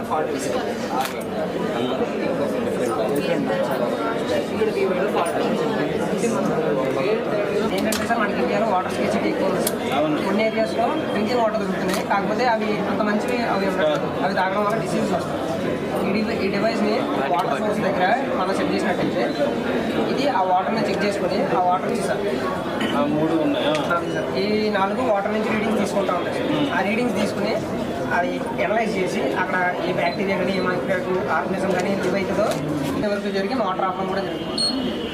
Fault ఏంటంటే sir మనకి ఇండియాలో వాటర్ స్కేసిటీ ఎక్కువ ఉంది సార్. కొన్ని ఏరియాస్లో డ్రింకింగ్ వాటర్ దొరుకుతున్నాయి, కాకపోతే అవి అంత మంచివి అవి తాగడం వల్ల డిసీజ్ వస్తాయి. ఈ డివైస్ని వాటర్ సోర్స్ దగ్గర మనం సెట్ చేసినట్టయితే ఇది ఆ వాటర్ని చెక్ చేసుకుని ఆ వాటర్ నుంచి సార్ ఈ 4 వాటర్ నుంచి రీడింగ్స్ తీసుకుంటా ఉంటాయి సార్. ఆ రీడింగ్స్ తీసుకుని అది అనలైజ్ చేసి అక్కడ ఏ బ్యాక్టీరియా కానీ ఏ మైక్రో ఆర్గనిజం కానీ ఏవైతుందో ఇంతవరకు జరిగి వాటర్ ఆపడం కూడా జరుగుతుంది.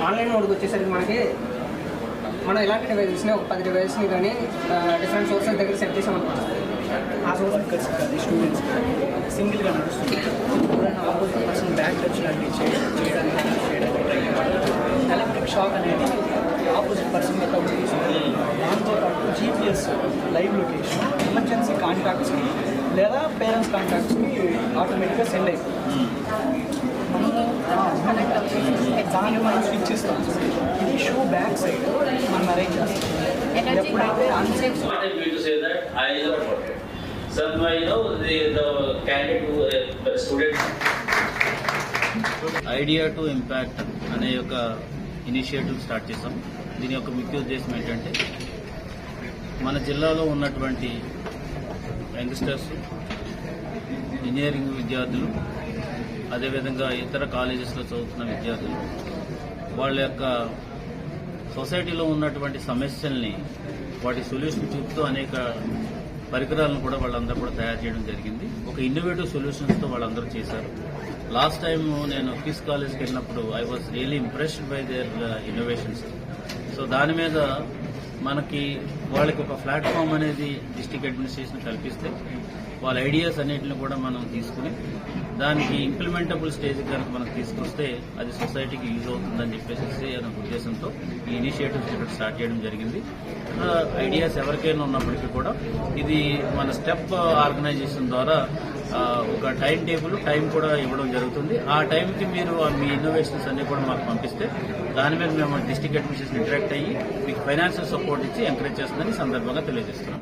ఆన్లైన్ మోడ్కి వచ్చేసరికి మనం ఎలాంటి డివైజెస్ని ఒక 10 డివైజెస్ని కానీ డిఫరెంట్ సోర్సెస్ దగ్గర సెట్ చేసామనుకుంటాం. ఆ సోర్స్ స్టూడెంట్స్ సింగిల్గా నడుస్తుంది. ఎవరైనా ఆపోజిట్ పర్సన్ బ్యాక్ టచ్ లాంటివి చేయడానికి ట్రై చేయాలి. ఎలక్ట్రిక్ షాక్ అనేది ఆపోజిట్ పర్సన్ యొక్క తీసుకుంటుంది. దాంతోపాటు జీపీఎస్ లైవ్ లొకేషన్ ఎమర్జెన్సీ కాంటాక్ట్స్కి లేదా పేరెంట్స్ కాంటాక్ట్స్కి ఆటోమేటిక్గా సెండ్ అయిపోతుంది. దాన్ని మనం స్విచ్ ఇస్తాం. ఇది షూ బ్యాక్ సైడ్ మనం అరేంజ్ చేస్తాం. ఎప్పుడైతే అన్సేఫ్ ఐడియా టు ఇంపాక్ట్ అనే ఒక ఇనిషియేటివ్ స్టార్ట్ చేసాం. దీని యొక్క ముఖ్య ఉద్దేశం ఏంటంటే మన జిల్లాలో ఉన్నటువంటి యంగ్స్టర్స్, ఇంజనీరింగ్ విద్యార్థులు, అదేవిధంగా ఇతర కాలేజెస్లో చదువుతున్న విద్యార్థులు వాళ్ళ యొక్క సొసైటీలో ఉన్నటువంటి సమస్యల్ని వాటి సొల్యూషన్ చూపుతూ అనేక పరికరాలను కూడా వాళ్ళందరూ కూడా తయారు చేయడం జరిగింది. ఒక ఇన్నోవేటివ్ సొల్యూషన్స్తో వాళ్ళందరూ చేశారు. లాస్ట్ టైం నేను క్విజ్ కాలేజ్కి వెళ్ళినప్పుడు I was really impressed by their innovations. So దాని మీద మనకి వాళ్ళకి ఒక ప్లాట్ఫామ్ అనేది డిస్ట్రిక్ట్ అడ్మినిస్ట్రేషన్ కల్పిస్తే వాళ్ళ ఐడియాస్ అన్నింటిని కూడా మనం తీసుకుని దానికి ఇంప్లిమెంటబుల్ స్టేజ్ కనుక మనకు తీసుకొస్తే అది సొసైటీకి యూజ్ అవుతుందని చెప్పేసి అనే ఉద్దేశంతో ఈ ఇనిషియేటివ్స్ ఇక్కడ స్టార్ట్ చేయడం జరిగింది. ఐడియాస్ ఎవరికైనా ఉన్నప్పటికీ కూడా ఇది మన స్టెప్ ఆర్గనైజేషన్ ద్వారా ఒక టైం కూడా ఇవ్వడం జరుగుతుంది. ఆ టైంకి మీరు మీ ఇన్నోవేషన్స్ అన్ని కూడా మాకు పంపిస్తే దాని మీద మేము డిస్ట్రిక్ట్ అడ్మినిస్ట్రేషన్ ఇంటరాక్ట్ అయ్యి మీకు ఫైనాన్షియల్ సపోర్ట్ ఇచ్చి ఎంకరేజ్ చేస్తుందని సందర్భంగా తెలియజేస్తున్నాం.